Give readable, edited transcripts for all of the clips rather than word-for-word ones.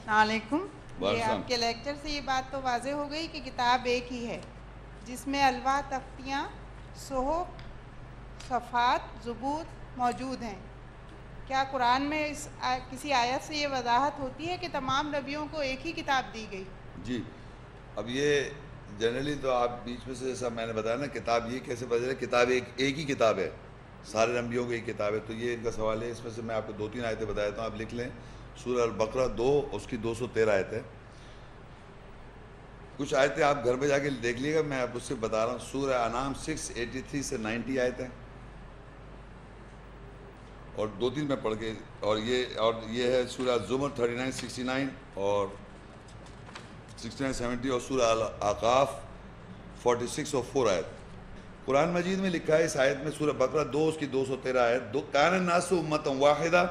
علیکم. یہ آپ کے لیکچر سے یہ بات تو واضح ہو گئی کہ کتاب ایک ہی ہے جس میں الواح، تختیاں، صحف، صفحات، زبور موجود ہیں. کیا قرآن میں اس کسی آیت سے یہ وضاحت ہوتی ہے کہ تمام نبیوں کو ایک ہی کتاب دی گئی؟ جی، اب یہ جنرلی تو آپ بیچ میں سے جیسا میں نے بتایا نا، کتاب یہ کیسے پتہ چلے کتاب ایک ہی کتاب ہے، سارے نبیوں کی ایک کتاب ہے. تو یہ ان کا سوال ہے. اس میں سے میں آپ کو 2-3 آیتیں بتا دیتا ہوں، آپ لکھ لیں. سورہ البقرہ 2 اس کی 213 آیت ہے. کچھ آیتیں آپ گھر پہ جا کے دیکھ لیے گا، میں آپ اس سے بتا رہا ہوں. سورہ انعام 683 سے 90 آیتیں، اور 2-3 میں پڑھ کے، اور یہ ہے سورہ زمر 39-69 اور 69-70 اور سورہ الاعقاف 46 اور 4 آیت. قرآن مجید میں لکھا ہے اس آیت میں، سورہ بقرہ 2 اس کی 213 آیت، کان الناس امۃ واحدہ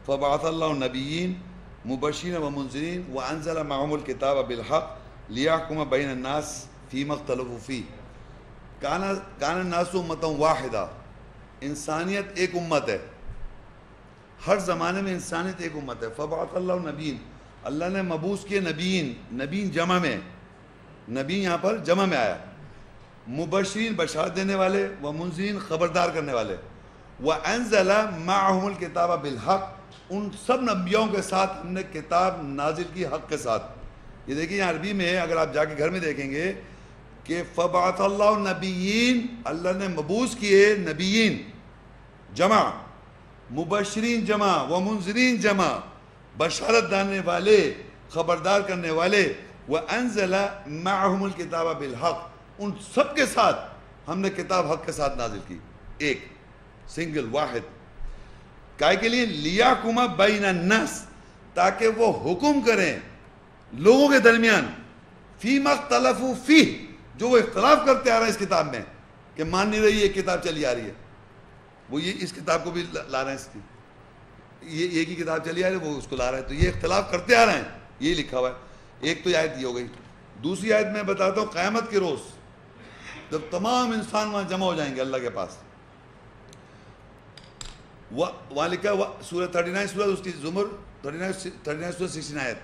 فبعث اللہ نبیین مبشرین ومنذرین وانزل معهم الکتاب بالحق لیحکم بین الناس فیما اختلفوا فیہ. کان الناس امۃ واحدہ، انسانیت ایک امت ہے، ہر زمانے میں انسانیت ایک امت ہے. فبعث اللہ نبیین، اللہ نے مبعوث کیے نبیین جمع میں، نبی یہاں پر جمع میں آیا. مبشرین بشارت دینے والے، ومنذرین خبردار کرنے والے. وانزل معهم الکتاب بالحق، ان سب نبیوں کے ساتھ ہم نے کتاب نازل کی حق کے ساتھ. یہ دیکھیں یہاں عربی میں ہے، اگر آپ جا کے گھر میں دیکھیں گے کہ فبعث اللہ نبیین، اللہ نے مبعوث کیے نبیین جمع، مبشرین جمع، ومنذرین جمع، بشارت دینے والے، خبردار کرنے والے. وانزل معهم الکتاب بالحق، ان سب کے ساتھ ہم نے کتاب حق کے ساتھ نازل کی، ایک سنگل واحد. کائے کے لیے لیحکم بین الناس، تاکہ وہ حکم کریں لوگوں کے درمیان، فیما اختلفوا فیہ، جو وہ اختلاف کرتے آ رہے ہیں اس کتاب میں، کہ مان نہیں رہی یہ کتاب چلی آ رہی ہے، وہ یہ اس کتاب کو بھی لا رہے ہیں، اس کی یہ ایک ہی کتاب چلی آ رہی ہے، وہ اس کو لا رہے ہیں. تو یہ اختلاف کرتے آ رہے ہیں، یہ لکھا ہوا ہے. ایک تو یہ آیت یہ ہو گئی. دوسری آیت میں بتاتا ہوں، قیامت کے روز جب تمام انسان وہاں جمع ہو جائیں گے اللہ کے پاس، وہاں لکھا ہے سورہ 39 سورہ اس کی زمر 39 سورہ 16 آیت،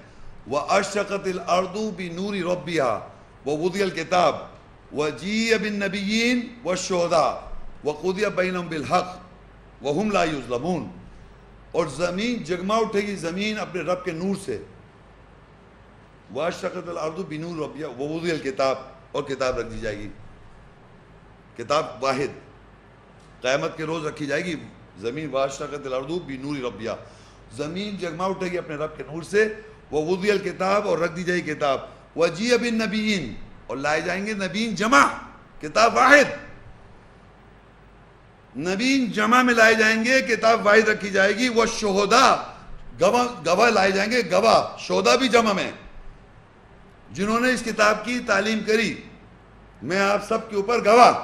وَأَشْرَقَتِ الْأَرْضُ بِنُورِ رَبِّهَا وَوُضِعَ الْكِتَابُ وَجِيءَ بِالنَّبِيِّينَ وَالشُّهَدَاءِ وَقُضِيَ بَيْنَهُم بِالْحَقِّ وَهُمْ لَا يُظْلَمُونَ. اور زمین جگما اٹھے گی، زمین اپنے رب کے نور سے. وَأَشْرَقَتِ الْأَرْضُ بِنُورِ رَبِّهَا وَوُضِعَ الْكِتَابُ، اور کتاب رکھ دی جائے گی، کتاب واحد قیامت کے روز رکھی جائے گی. زمین وَأَشْرَقَتِ الْأَرْضُ بِنُورِ رَبِّهَا، زمین جگما اٹھے گی اپنے رب کے نور سے. وَوُضِعَ الْكِتَابُ، اور رکھ دی جائے گی کتاب. وَجِيءَ بِالنَّبِيِّينَ، اور لائے جائیں گے نبیین جمع، کتاب واحد، نبیین جمع میں لائے جائیں گے، کتاب واحد رکھی جائے گی. وَالشُّهَدَاء، گواہ لائے جائیں گے، گواہ، شہداء بھی جمع میں، جنہوں نے اس کتاب کی تعلیم کری، میں آپ سب کے اوپر گواہ.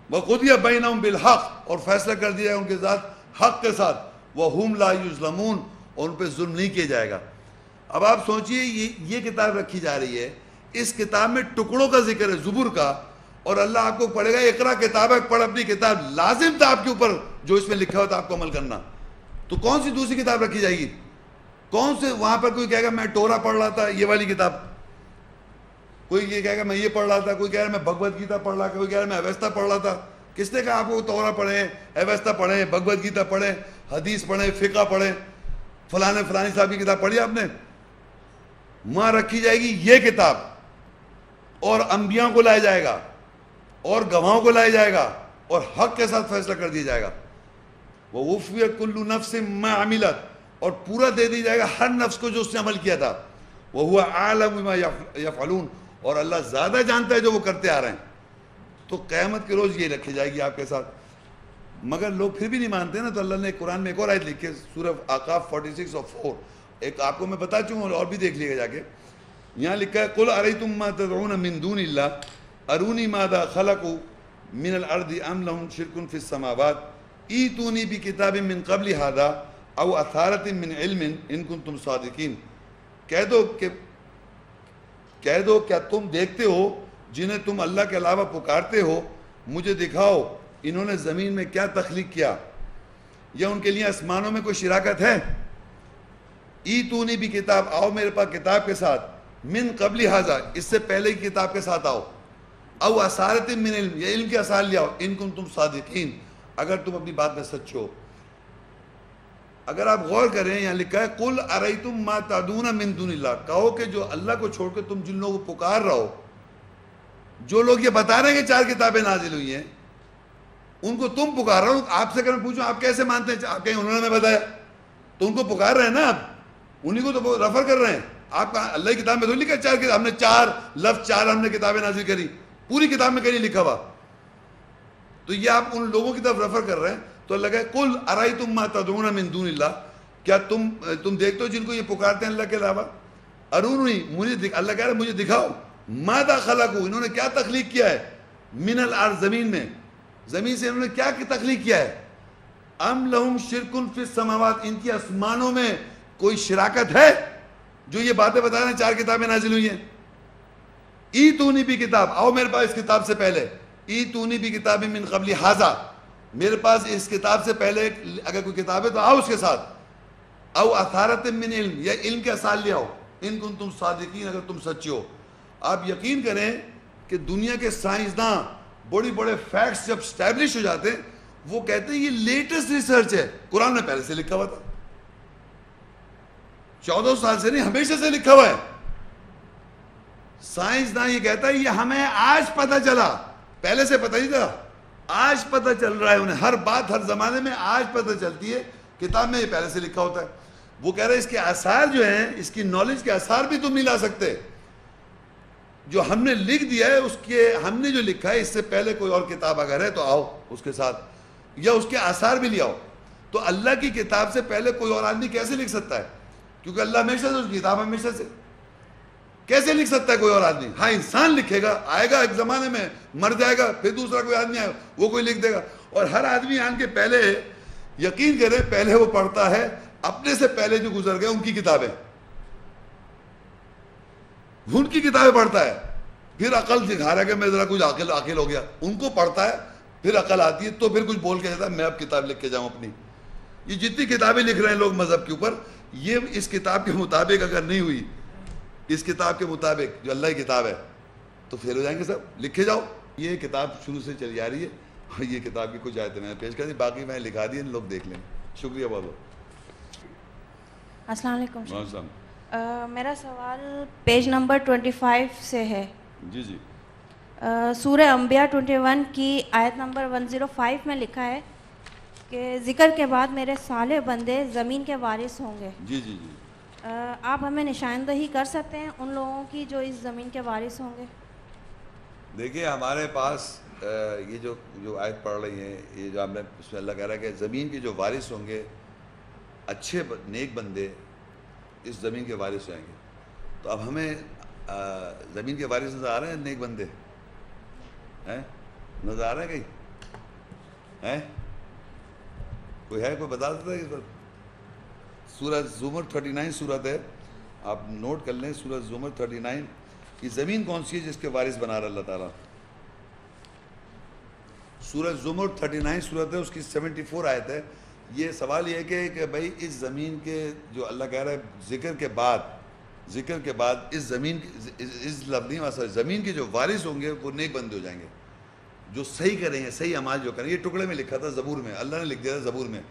وَقُضِيَ بَيْنَهُم بِالْحَقِّ، اور فیصلہ کر دیا ہے ان کے ساتھ حق کے ساتھ. وَهُمْ لَا يُظْلَمُونَ، اور ان پہ ظلم نہیں کیا جائے گا. اب آپ سوچئے یہ کتاب رکھی جا رہی ہے، اس کتاب میں ٹکڑوں کا ذکر ہے زبور کا، اور اللہ آپ کو پڑھے گا اقرا کتابک، پڑھ اپنی کتاب. لازم تھا آپ کے اوپر جو اس میں لکھا ہوا تھا آپ کو عمل کرنا. تو کون سی دوسری کتاب رکھی جائے گی؟ کون سے وہاں پر کوئی کہے گا میں ٹورا پڑھ رہا تھا، یہ والی کتاب، کوئی یہ کہے گا میں یہ پڑھ رہا تھا، کوئی کہہ رہا میں بھگوت گیتا پڑھ رہا تھا، کوئی کہہ رہا میں اویستا پڑھ رہا تھا. کس نے کہا آپ کو تورا پڑھیں، اویستا پڑھیں، بھگوت گیتا پڑھیں، حدیث پڑھیں، فقہ پڑھیں، فلانی صاحب کی کتاب پڑھی آپ نے؟ وہاں رکھی جائے گی یہ کتاب، اور انبیاء کو لایا جائے گا، اور گواہوں کو لایا جائے گا، اور حق کے ساتھ فیصلہ کر دیا جائے گا. وَوُفِّيَتْ كُلُّ نَفْسٍ مَّا عَمِلَتْ، اور پورا دے دی جائے گا ہر نفس کو جو اس نے عمل کیا تھا. وَهُوَ أَعْلَمُ بِمَا يَفْعَلُونَ، اور اللہ زیادہ جانتا ہے جو وہ کرتے آ رہے ہیں. تو قیامت کے روز یہ رکھی جائے گی آپ کے ساتھ. مگر لوگ پھر بھی نہیں مانتے نا، تو اللہ نے قرآن میں ایک اور آیت لکھی ہے، سورہ اعقاف 46 اور 4. ایک آپ کو میں بتا چکا ہوں، اور بھی دیکھ لیے گا جا کے. یہاں لکھا ہے قُلْ أَرَيْتُم مَّا تَدْعُونَ مِن دُونِ اللَّهِ أَرُونِي مَاذَا خَلَقُوا مِنَ الْأَرْضِ أَمْ لَهُمْ شِرْكٌ فِي السَّمَاوَاتِ ائْتُونِي بِكِتَابٍ مِّن قَبْلِ هَٰذَا أَوْ أَثَارَةٍ مِّنْ عِلْمٍ إِن كُنتُمْ صَادِقِينَ. کہہ دو کیا تم دیکھتے ہو جنہیں تم اللہ کے علاوہ پکارتے ہو، مجھے دکھاؤ انہوں نے زمین میں کیا تخلیق کیا، یا ان کے لیے آسمانوں میں کوئی شراکت ہے. ایتونی بھی کتاب، آؤ میرے پاس کتاب کے ساتھ، من قبل ھذا، اس سے پہلے کی کتاب کے ساتھ آؤ، او اثارت من علم، یا علم کے اثار لے آؤ، ان کنتم صادقین، اگر تم اپنی بات میں سچے ہو۔ اگر آپ غور کریں یہاں لکھا ہے قل ارایتم ما تعدون من دون اللہ، کہو کہ جو اللہ کو چھوڑ کے تم جن لوگوں کو پکار رہا ہو، جو لوگ یہ بتا رہے ہیں کہ 4 کتابیں نازل ہوئی ہیں، ان کو تم پکار رہا ہو۔ آپ سے اگر میں پوچھوں آپ کیسے مانتے ہیں، آپ کہیں انہوں نے ہمیں بتایا، تو ان کو پکار رہے ہیں نا، آپ انہی کو تو ریفر کر رہے ہیں۔ آپ کا اللہ کی کتاب میں تو لکھا 4 کتاب، ہم نے 4 لفظ 4 ہم نے کتابیں نازل کری، پوری کتاب میں کہیں نہیں لکھا ہوا، تو یہ آپ ان لوگوں کی طرف ریفر کر رہے ہیں۔ تو اللہ کہے قل ارایتم ما تدعون من دون اللہ، کیا تم دیکھتے ہو جن کو یہ پکارتے ہیں اللہ کے علاوہ، ارونی، مجھے اللہ کہہ رہا ہے مجھے دکھاؤ، ماذا خلقوا، انہوں نے کیا تخلیق کیا ہے، من الارض، زمین میں، زمین سے انہوں نے کیا تخلیق کیا ہے، ام لہم شرک فی السماوات، ان کی آسمانوں میں کوئی شراکت ہے جو یہ باتیں بتا رہے ہیں 4 کتابیں نازل ہوئی ہیں۔ ایتونی بھی کتاب، آؤ میرے پاس اس کتاب سے پہلے، ایتونی بھی کتاب من قبل ھذا، میرے پاس اس کتاب سے پہلے اگر کوئی کتاب ہے تو آؤ اس کے ساتھ، او اثارت من علم، یا علم کے اثار لے آؤ، ان کنتم صادقین، اگر تم سچے ہو۔ آپ یقین کریں کہ دنیا کے سائنسداں بڑے فیکٹس جب اسٹیبلش ہو جاتے ہیں، وہ کہتے ہیں یہ لیٹسٹ ریسرچ ہے، قرآن میں پہلے سے لکھا ہوا تھا، 14 سال سے نہیں، ہمیشہ سے لکھا ہوا ہے۔ سائنسداں یہ کہتا ہے یہ ہمیں آج پتہ چلا، پہلے سے پتہ نہیں تھا، آج پتہ چل رہا ہے انہیں، ہر بات ہر زمانے میں آج پتہ چلتی ہے، کتاب میں یہ پہلے سے لکھا ہوتا ہے۔ وہ کہہ رہے ہیں اس کے آثار جو ہیں، اس کی نالج کے آثار بھی تم نہیں لا سکتے، جو ہم نے لکھ دیا ہے، اس کے ہم نے جو لکھا ہے، اس سے پہلے کوئی اور کتاب اگر ہے تو آؤ اس کے ساتھ، یا اس کے آثار بھی لے آؤ۔ تو اللہ کی کتاب سے پہلے کوئی اور آدمی کیسے لکھ سکتا ہے، کیونکہ اللہ ہمیشہ سے، اس کی کتاب ہمیشہ سے، کیسے لکھ سکتا ہے کوئی اور آدمی؟ ہاں انسان لکھے گا، آئے گا ایک زمانے میں، مر جائے گا، پھر دوسرا کوئی آدمی آئے گا، وہ کوئی لکھ دے گا، اور ہر آدمی آن کے پہلے، یقین کرے پہلے وہ پڑھتا ہے اپنے سے پہلے جو گزر گئے ان کی کتابیں، ان کی کتابیں پڑھتا ہے، پھر عقل دکھا رہا ہے کہ میں ذرا کچھ عاقل ہو گیا، ان کو پڑھتا ہے، پھر عقل آتی ہے تو پھر کچھ بول کے جاتا ہے میں اب کتاب لکھ کے جاؤں اپنی۔ یہ جتنی کتابیں لکھ رہے ہیں لوگ مذہب کے اوپر، یہ اس کتاب کے مطابق اگر نہیں ہوئی، اس کتاب کے مطابق جو اللہ کی کتاب ہے، تو فیل ہو جائیں گے سب، لکھے جاؤ۔ یہ کتاب شروع سے چلی آ رہی ہے، اور یہ کتاب کی کچھ آیتیں میں نے پیش کر دی، باقی میں لکھا دی، لوگ دیکھ لیں۔ شکریہ بہت بہت۔ السلام علیکم۔ السلام۔ میرا سوال پیج نمبر 25 سے ہے۔ جی جی۔ سورہ انبیاء 21 کی آیت نمبر 105 میں لکھا ہے کہ ذکر کے بعد میرے صالح بندے زمین کے وارث ہوں گے۔ جی جی جی۔ آپ ہمیں نشاندہی کر سکتے ہیں ان لوگوں کی جو اس زمین کے وارث ہوں گے؟ دیکھیے ہمارے پاس یہ جو آیت پڑھ رہی ہیں، یہ جو آپ نے اس میں اللہ کہہ رہا ہے کہ زمین کے جو وارث ہوں گے، اچھے نیک بندے اس زمین کے وارث جائیں گے۔ تو اب ہمیں زمین کے وارث نظر آ رہے ہیں نیک بندے ہیں؟ نظر آ رہے ہیں کہیں ہیں؟ کوئی ہے، کوئی بتا دیتا ہے اس وقت؟ سورہ زمر 39 سورت ہے، آپ نوٹ کر لیں، سورہ زمر 39 کی زمین کون سی ہے جس کے وارث بنا رہا اللہ تعالیٰ؟ سورہ زمر 39 سورت ہے، اس کی 74 آیت ہے۔ یہ سوال یہ ہے کہ بھائی اس زمین کے جو اللہ کہہ رہا ہے ذکر کے بعد اس زمین اس لفظی واسطہ زمین کے جو وارث ہوں گے وہ نیک بندے ہو جائیں گے، جو صحیح کریں گے، صحیح اعمال جو کریں گے۔ یہ ٹکڑے میں لکھا تھا زبور میں، اللہ نے لکھ دیا تھا زبور میں۔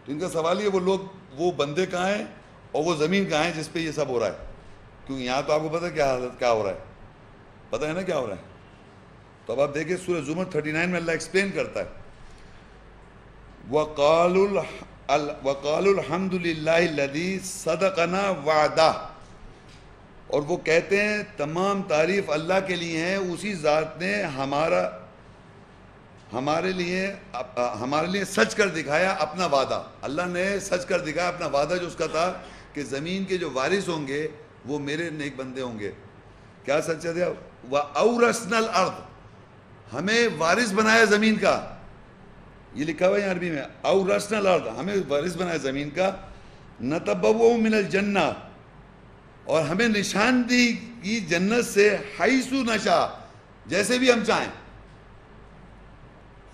تو ان کا سوال یہ وہ لوگ، وہ بندے کہاں ہیں اور وہ زمین کہاں ہے جس پہ یہ سب ہو رہا ہے؟ کیونکہ یہاں تو آپ کو پتہ ہے کیا حالت کیا ہو رہا ہے، پتہ ہے نا کیا ہو رہا ہے؟ تو اب آپ دیکھیں سورہ زمر 39 میں اللہ ایکسپلین کرتا ہے، وَقَالُوا الْحَمْدُ لِلَّهِ الَّذِي صَدَقَنَا وَعْدَهُ، اور وہ کہتے ہیں تمام تعریف اللہ کے لیے ہیں، اسی ذات نے ہمارے لیے سچ کر دکھایا اپنا وعدہ۔ اللہ نے سچ کر دکھایا اپنا وعدہ جو اس کا تھا کہ زمین کے جو وارث ہوں گے وہ میرے نیک بندے ہوں گے۔ کیا سچ ہے؟ وَأَوْرَثْنَا الْأَرْضَ، ہمیں وارث بنایا زمین کا، یہ لکھا ہوا ہے عربی میں، اورثنا الارض، ہمیں وارث بنایا زمین کا، نتبوء من الجنہ، اور ہمیں نشاندہی جنت سے، حیث نشاء، جیسے بھی ہم چاہیں،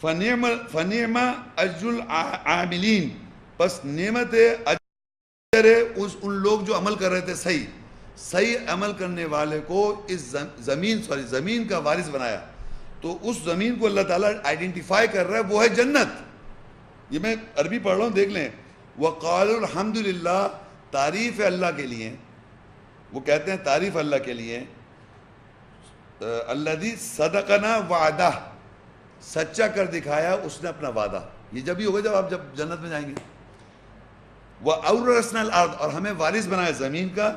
فنعم اجر العاملین، پس نعمت ان لوگ جو عمل کر رہے تھے صحیح عمل کرنے والے کو اس زمین کا وارث بنایا. تو اس زمین کو اللہ تعالیٰ آئیڈینٹیفائی کر رہا ہے, وہ ہے جنت. یہ میں عربی پڑھ رہا ہوں, دیکھ لیں. وَقَالُوا الْحَمْدُ لِلَّهِ, تعریف ہے اللہ کے لیے. وہ کہتے ہیں تعریف اللہ کے لیے, الَّذِي صَدَقَنَا وَعْدَهُ, سچا کر دکھایا اس نے اپنا وعدہ. یہ جب ہی ہوگا جب جنت میں جائیں گے. وَأَوْرَثْنَا الْأَرْضَ, اور ہمیں وارث بنایا زمین کا.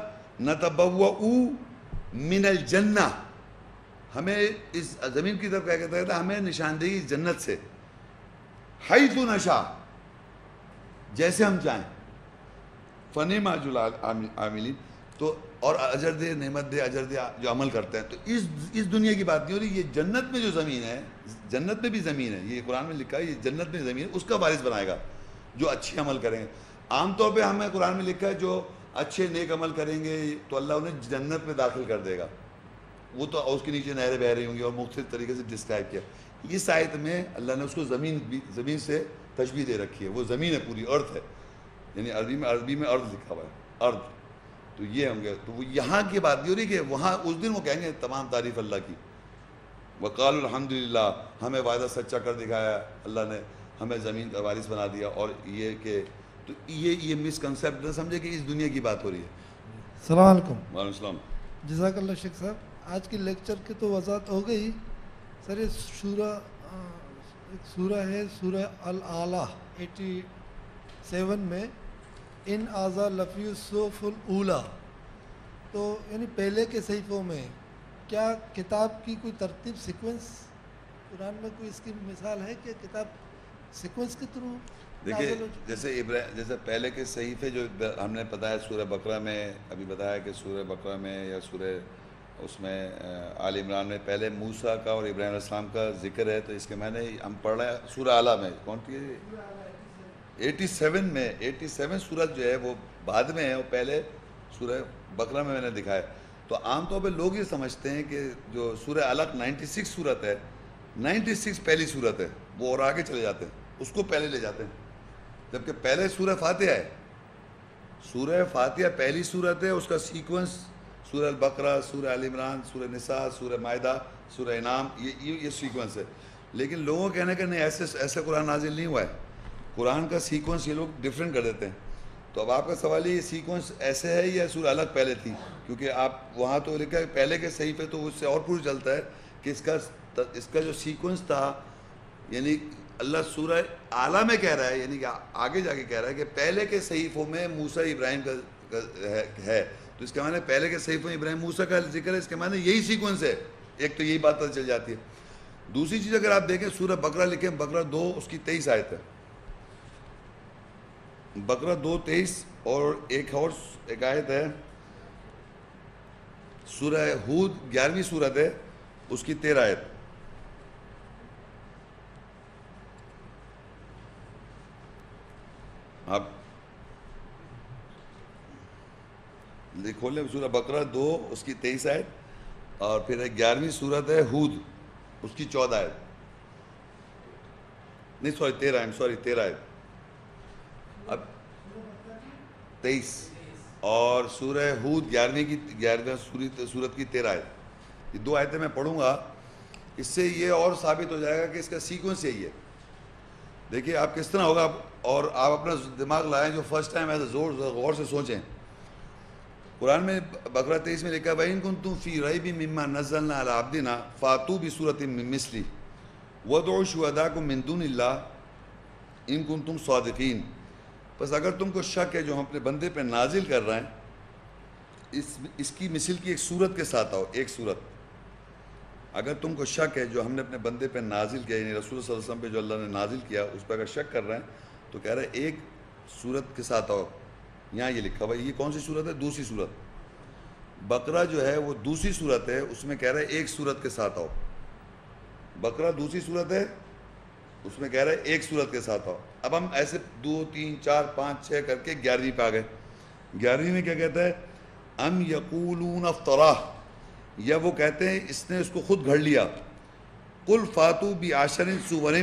نَتَبَوَّأُ مِنَ الْجَنَّةِ, ہمیں اس زمین کی طرف کیا کہتا ہے, ہمیں نشاندہی جنت سے. حَيْثُ نَشَاءُ, جیسے ہم چاہیں. فَنِعْمَ أَجْرُ الْعَامِلِينَ, تو اور اجر دے, نعمت دے, اجر دے جو عمل کرتے ہیں. تو اس دنیا کی بات نہیں ہو رہی, یہ جنت میں جو زمین ہے, جنت میں بھی زمین ہے, یہ قرآن میں لکھا ہے, یہ جنت میں زمین ہے, اس کا وارث بنائے گا جو اچھے عمل کریں گے. عام طور پہ ہمیں قرآن میں لکھا ہے جو اچھے نیک عمل کریں گے تو اللہ انہیں جنت میں داخل کر دے گا. وہ تو اس کے نیچے نہریں بہہ رہی ہوں گی, اور مختلف طریقے سے ڈسکرائب کیا. اس آیت میں اللہ نے اس کو زمین سے تشبیہ دے رکھی ہے. وہ زمین ہے, پوری ارتھ ہے, یعنی عربی میں ارض لکھا ہوا ہے, ارض. تو یہ ہوں گے. تو وہ یہاں کی بات نہیں ہو رہی کہ وہاں اس دن وہ کہیں گے تمام تعریف اللہ کی. وقالوا الحمد للہ, ہمیں وعدہ سچا کر دکھایا اللہ نے, ہمیں زمین کا وارث بنا دیا. اور یہ کہ تو یہ مس کنسیپٹ نہ سمجھے کہ اس دنیا کی بات ہو رہی ہے. السلام علیکم. وعلیکم السلام. جزاک اللہ شیخ صاحب. آج کی لیکچر کی تو وضاحت ہو گئی سر. یہ سورہ ہے سورہ الاعلیٰ 87 میں, ان آزا لفی الصحف الاولیٰ. تو یعنی پہلے کے صحیفوں میں کیا کتاب کی کوئی ترتیب سیکوینس قرآن میں کوئی اس کی مثال ہے کہ کتاب سیکوینس کے تھرو؟ دیکھیے جیسے پہلے کے صحیفے جو ہم نے بتایا سورہ بقرہ میں, ابھی بتایا کہ سورہ بقرہ میں یا سورہ اس میں آل عمران میں پہلے موسیٰ کا اور ابراہیم علیہ السلام کا ذکر ہے. تو اس کے میں نے ہم پڑھ رہے ہیں سورہ اعلیٰ میں, کون سی 87 میں. 87 سورت جو ہے وہ بعد میں ہے, اور پہلے سورہ بقرہ میں نے دکھایا. تو عام طور پہ لوگ یہ سمجھتے ہیں کہ جو سورہ علق 96 سورت ہے, 96 پہلی سورت ہے, وہ اور آگے چلے جاتے ہیں, اس کو پہلے لے جاتے ہیں. جبکہ پہلے سورہ فاتحہ ہے. سورہ فاتحہ پہلی سورت ہے, اس کا سیکوینس سورہ البقرہ, سورہ آل عمران, سورہ نساء, سورہ مائدہ, سورہ انعام, یہ سیکوینس ہے. لیکن لوگوں کہنے کہ نہیں, ایسے قرآن نازل نہیں ہوا ہے. قرآن کا سیکوینس یہ لوگ ڈیفرنٹ کر دیتے ہیں. تو اب آپ کا سوال یہ سیکوینس ایسے ہے یا سورہ الگ پہلے تھی؟ کیونکہ آپ وہاں تو لکھا ہے پہلے کے صحیفے, تو اس سے اور پوری چلتا ہے کہ اس کا جو سیکوینس تھا, یعنی اللہ سورہ اعلیٰ میں کہہ رہا ہے, یعنی کہ آگے جا کے کہہ رہا ہے کہ پہلے کے صحیفوں میں موسیٰ ابراہیم کا ہے. تو اس کے معنی پہلے کے صحیفوں میں ابراہیم موسیٰ کا ذکر ہے, اس کے معنی یہی سیکوینس ہے. ایک تو یہی بات پتہ چل جاتی ہے. دوسری چیز اگر آپ دیکھیں سورہ بقرہ لکھیں, بقرہ 2 اس کی 23 آیت ہے. بقرہ 2:23, اور ایک آیت ہے سورہ ہود 11ویں سورت ہے, اس کی 13 آیت. آپ دیکھو لیں سورہ بقرہ 2 اس کی 23 آیت, اور پھر 11ویں سورت ہے ہود, اس کی 14 آیت. نہیں 13 آیت. اب 23 اور سورہ ہود 11ویں سورت کی 13 آیت. یہ 2 آیتیں میں پڑھوں گا, اس سے یہ اور ثابت ہو جائے گا کہ اس کا سیکوینس یہی ہے. دیکھیے آپ کس طرح ہوگا, اور آپ اپنا دماغ لائیں جو فرسٹ ٹائم ایسا غور سے سوچیں. قرآن میں بقرہ 23 میں لکھا ہے وَإِن كُنتُمْ فِي رَيْبٍ مِّمَّا نَزَّلْنَا عَلَىٰ عَبْدِنَا فَأْتُوا بِسُورَةٍ مِّن مِّثْلِهِ وَادْعُوا شُهَدَاءَكُم مِّن دُونِ اللَّهِ إِن كُنتُمْ صَادِقِينَ. بس اگر تم کو شک ہے جو ہم اپنے بندے پہ نازل کر رہے ہیں, اس کی مثل کی ایک صورت کے ساتھ آؤ. ایک صورت, اگر تم کو شک ہے جو ہم نے اپنے بندے پہ نازل کیا, یعنی رسول صلی اللہ علیہ وسلم پہ جو اللہ نے نازل کیا, اس پہ اگر شک کر رہے ہیں تو کہہ رہے ہیں ایک صورت کے ساتھ آؤ. یہاں یہ لکھا ہوا ہے. یہ کون سی صورت ہے؟ دوسری صورت. بقرہ جو ہے وہ دوسری صورت ہے, اس میں کہہ رہے ہیں ایک صورت کے ساتھ آؤ. بقرہ دوسری صورت ہے, اس میں کہہ رہے ہیں ایک صورت کے ساتھ آؤ. اب ہم ایسے 2 3 4 5 6 کر کے 11ویں پہ آ گئے. 11ویں میں کیا کہتا ہے؟ ام یقولون افتراہ, یا وہ کہتے ہیں اس نے اس کو خود گھڑ لیا. قل فاتوا بعشر سور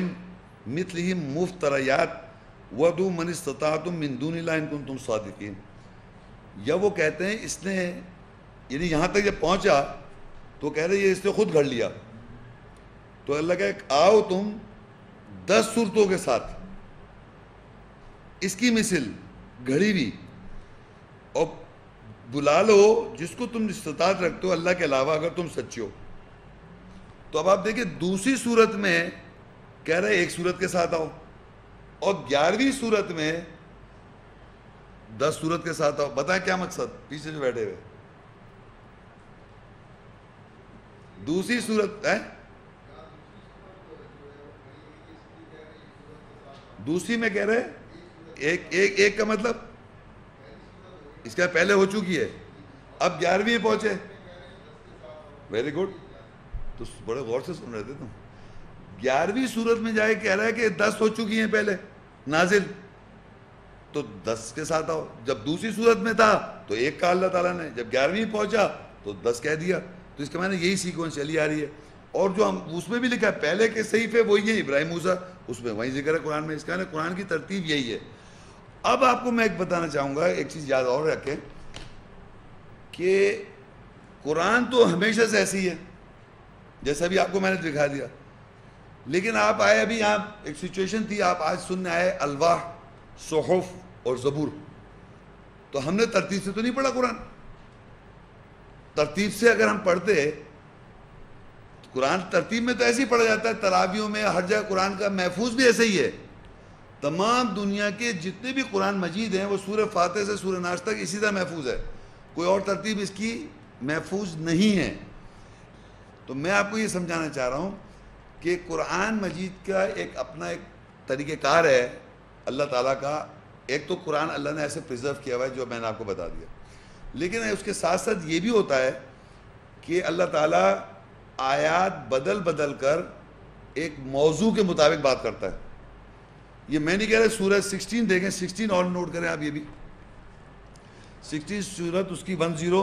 مثلہ مفتریات وادعوا من استطعتم من دون اللہ ان کنتم صادقین. یا وہ کہتے ہیں اس نے یعنی یہاں تک جب پہنچا تو کہہ رہے یہ اس نے خود گھڑ لیا. تو اللہ کہے آؤ تم 10 صورتوں کے ساتھ اس کی مثل گھڑی ہوئی اور بلا لو جس کو تم استطاعت رکھتے ہو اللہ کے علاوہ اگر تم سچے ہو. تو اب آپ دیکھیں دوسری صورت میں کہہ رہے ایک صورت کے ساتھ آؤ اور 11ویں صورت میں 10 صورت کے ساتھ آؤ. بتائیں کیا مقصد پیچھے جو بیٹھے ہوئے دوسری صورت ہے دوسری میں کہہ رہے ایک کا مطلب اس کا پہلے ہو چکی ہے اب 11ویں پہنچے. ویری گڈ تو بڑے غور سے سن رہے تھے تم. 11ویں صورت میں جائے کہہ رہا ہے کہ 10 ہو چکی ہیں پہلے نازل تو 10 کے ساتھ آؤ. جب دوسری صورت میں تھا تو ایک کہا اللہ تعالیٰ نے, جب 11ویں پہنچا تو 10 کہہ دیا. تو اس کے معنی یہی سیکوینس چلی آ رہی ہے. اور جو ہم اس میں بھی لکھا ہے پہلے کے صحیفے وہی ہیں ابراہیم موسیٰ اس میں وہی ذکر ہے قرآن میں. اس کا قرآن کی ترتیب یہی ہے. اب آپ کو میں ایک بتانا چاہوں گا ایک چیز یاد اور رکھیں کہ قرآن تو ہمیشہ سے ایسی ہے جیسا بھی آپ کو میں نے دکھا دیا, لیکن آپ آئے ابھی یہاں ایک سچویشن تھی آپ آج سننے آئے الواح صحف اور زبور. تو ہم نے ترتیب سے تو نہیں پڑھا قرآن. ترتیب سے اگر ہم پڑھتے قرآن ترتیب میں تو ایسے ہی پڑھا جاتا ہے, تراویحوں میں ہر جگہ قرآن کا محفوظ بھی ایسے ہی ہے. تمام دنیا کے جتنے بھی قرآن مجید ہیں وہ سورہ فاتح سے سورہ ناس تک اسی طرح محفوظ ہے, کوئی اور ترتیب اس کی محفوظ نہیں ہے. تو میں آپ کو یہ سمجھانا چاہ رہا ہوں کہ قرآن مجید کا ایک اپنا ایک طریقہ کار ہے اللہ تعالیٰ کا. ایک تو قرآن اللہ نے ایسے پریزرو کیا ہوا ہے جو میں نے آپ کو بتا دیا, لیکن اس کے ساتھ ساتھ یہ بھی ہوتا ہے کہ اللہ تعالیٰ آیات بدل بدل کر ایک موضوع کے مطابق بات کرتا ہے. یہ میں نہیں کہہ رہا سورہ 16 دیکھیں 16 اور نوٹ کریں آپ, یہ بھی 16 سورت اس کی 101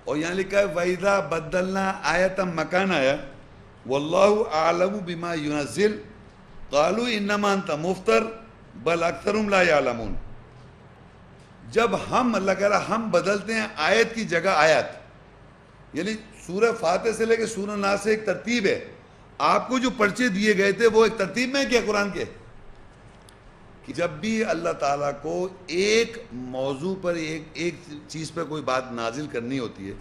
اور یہاں لکھا ہے وَإِذَا بَدَّلْنَا آیَةً مَكَانَ آیا وَاللَّهُ أَعْلَمُ بِمَا يُنَزِّلُ قَالُوا إِنَّمَا أَنْتَ مُفْتَرٍ بَلْ أَكْثَرُهُمْ لَا يَعْلَمُونَ. جب ہم اللہ کہہ رہا ہم بدلتے ہیں آیت کی جگہ آیت, یعنی سورہ فاتح سے لے کے سورہ ناس سے ایک ترتیب ہے. آپ کو جو پرچے دیے گئے تھے وہ ایک ترتیب میں کیا قرآن کے کہ جب بھی اللہ تعالیٰ کو ایک موضوع پر ایک چیز پہ کوئی بات نازل کرنی ہوتی ہے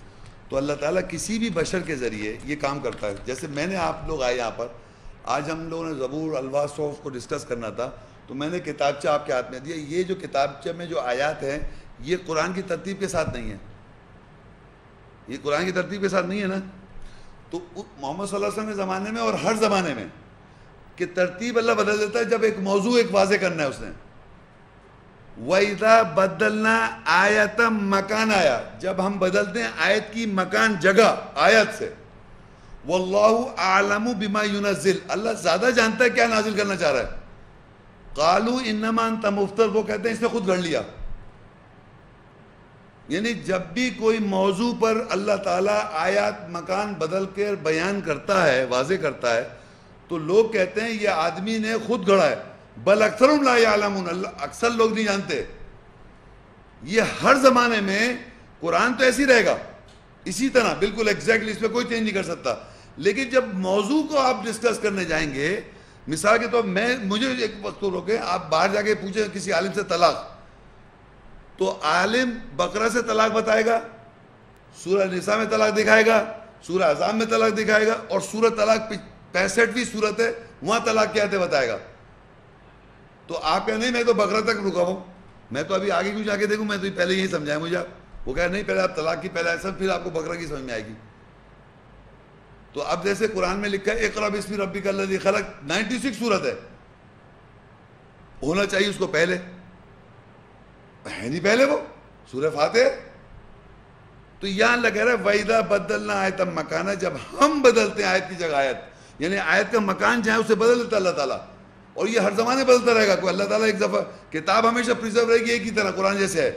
تو اللہ تعالیٰ کسی بھی بشر کے ذریعے یہ کام کرتا ہے. جیسے میں نے آپ لوگ آئے یہاں پر, آج ہم لوگوں نے زبور الواح صحف کو ڈسکس کرنا تھا تو میں نے کتابچہ آپ کے ہاتھ میں دیا. یہ جو کتابچہ میں جو آیات ہیں یہ قرآن کی ترتیب کے ساتھ نہیں ہے, یہ قرآن کی ترتیب کے ساتھ نہیں ہے نا. تو محمد صلی اللہ علیہ وسلم کے زمانے میں اور ہر زمانے میں کہ ترتیب اللہ بدل دیتا ہے جب ایک موضوع ایک واضح کرنا ہے اس نے. وَإِذَا بَدَّلْنَا آیَةً مَكَانَ آیا, جب ہم بدلتے ہیں آیت کی مکان جگہ آیت سے. وَاللَّهُ أَعْلَمُ بِمَا يُنَزِّلُ, اللہ زیادہ جانتا ہے کیا نازل کرنا چاہ رہا ہے. قَالُوا إِنَّمَا أَنْتَ مُفْتَرٍ, وہ کہتے ہیں اس نے خود گھڑ لیا. یعنی جب بھی کوئی موضوع پر اللہ تعالیٰ آیات مکان بدل کر بیان کرتا ہے واضح کرتا ہے تو لوگ کہتے ہیں یہ آدمی نے خود گھڑا ہے. بل اکثرهم لا يعلمون, اللہ اکثر لوگ نہیں جانتے. یہ ہر زمانے میں قرآن تو ایسی رہے گا اسی طرح بالکل ایگزیکٹلی, اس پہ کوئی چینج نہیں کر سکتا. لیکن جب موضوع کو آپ ڈسکس کرنے جائیں گے, مثال کے طور مجھے ایک وقت تو روکے, آپ باہر جا کے پوچھیں کسی عالم سے طلاق, تو عالم بقرہ سے طلاق بتائے گا, سورہ نساء میں طلاق دکھائے گا, سورہ احزاب میں طلاق دکھائے گا, اور سورہ طلاق 65ویں صورت ہے وہاں طلاق کیا ہے بتائے گا. تو آپ کہیں نہیں میں تو بقرہ تک رکا ہوں, میں تو ابھی آگے کیوں جا کے دیکھوں, میں تو پہلے یہی سمجھائیں مجھے آپ. وہ کہہ نہیں پہلے آپ طلاق کی پہلے ایسا پھر آپ کو بقرہ کی سمجھ میں آئے گی. تو اب جیسے قرآن میں لکھا ہے اقرأ باسم ربک الذی خلق, 96 صورت ہے, ہونا چاہیے اس کو پہلے, ہے نہیں پہلے وہ سورہ فاتح. تو یہاں اللہ کہہ رہا ہے وَإِذَا بَدَّلْنَا آیَةً مَكَانَ, جب ہم بدلتے ہیں آیت کی جگہ آیت, یعنی آیت کا مکان جہاں اسے بدل دیتا اللہ تعالیٰ. اور یہ ہر زمانے بدلتا رہے گا, کوئی اللہ تعالیٰ ایک دفعہ کتاب ہمیشہ پریزرو رہے گی ایک ہی طرح قرآن جیسے ہے,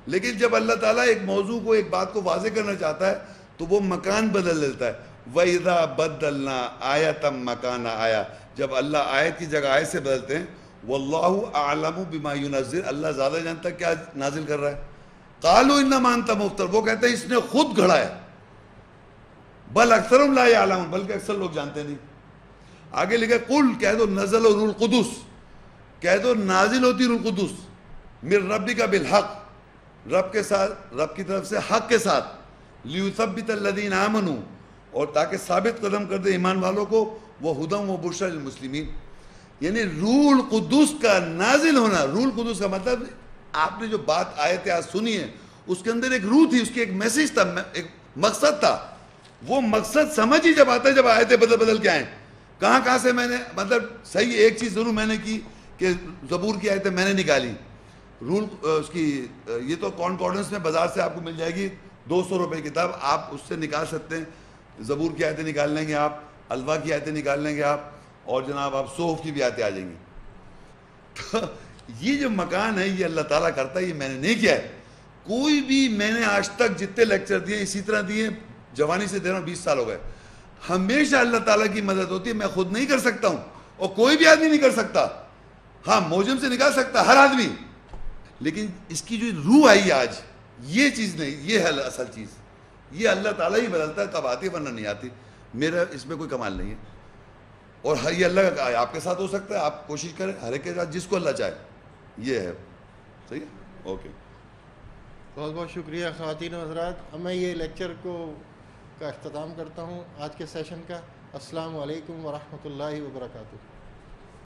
لیکن جب اللہ تعالیٰ ایک موضوع کو ایک بات کو واضح کرنا چاہتا ہے تو وہ مکان بدل دیتا ہے. وَإِذَا بَدَّلْنَا آیَةً مَكَانَ آیَةٍ، جب اللہ آیت کی جگہ آیت سے بدلتے ہیں، وَاللَّهُ أَعْلَمُ بِمَا يُنَزِّلُ، اللہ زیادہ جانتا ہے کیا نازل کر رہا ہے. قَالُوا إِنَّمَا أَنْتَ مُفْتَرٍ، وہ کہتے ہیں اس نے خود گھڑا ہے. بل اکثرهم لا يعلمون، بلکہ اکثر لوگ جانتے نہیں. آگے لکھا قل، کہہ دو نزل روح القدس، کہہ دو نازل ہوتی روح القدس من ربک بالحق، رب کے ساتھ، رب کی طرف سے حق کے ساتھ، لیثبت الذین آمنوا، اور تاکہ ثابت قدم کر دے ایمان والوں کو، وہ ہدی و بشری للمسلمین. یعنی روح القدس کا نازل ہونا، روح القدس کا مطلب آپ نے جو بات آیت آج سنی ہے اس کے اندر ایک روح تھی، اس کی ایک میسیج تھا، ایک مقصد تھا. وہ مقصد سمجھ ہی جب آتا ہے جب آیتیں بدل کے آئیں. کہاں سے میں نے، مطلب صحیح ایک چیز ضرور میں نے کی کہ زبور کی آیتیں میں نے نکالی، رول اس کی، یہ تو کانکورڈنس میں بازار سے آپ کو مل جائے گی، 200 روپے کتاب، آپ اس سے نکال سکتے ہیں. زبور کی آیتیں نکال لیں گے آپ، الوا کی آیتیں نکال لیں گے آپ، اور جناب آپ صحف کی بھی آیتیں آ جائیں گی. تو یہ جو مکان ہے یہ اللہ تعالیٰ کرتا ہے، یہ میں نے نہیں کیا ہے. کوئی بھی، میں نے آج تک جتنے لیکچر دیے اسی طرح دیے، جوانی سے دے رہا ہوں، 20 سال ہو گئے. ہمیشہ اللہ تعالیٰ کی مدد ہوتی ہے. میں خود نہیں کر سکتا ہوں اور کوئی بھی آدمی نہیں کر سکتا. ہاں موجم سے نکال سکتا ہر آدمی، لیکن اس کی جو روح آئی آج، یہ چیز نہیں، یہ ہے اصل چیز. یہ اللہ تعالیٰ ہی بدلتا ہے، کب آتی ورنہ نہیں آتی. میرا اس میں کوئی کمال نہیں ہے. اور یہ اللہ کا آپ کے ساتھ ہو سکتا ہے. آپ کوشش کریں ہر ایک کے ساتھ جس کو اللہ چاہے. یہ ہے صحیح ہے. اوکے، بہت بہت شکریہ خواتین و حضرات. اب میں یہ لیکچر کا اختتام کرتا ہوں آج کے سیشن کا. السلام علیکم ورحمۃ اللہ وبرکاتہ.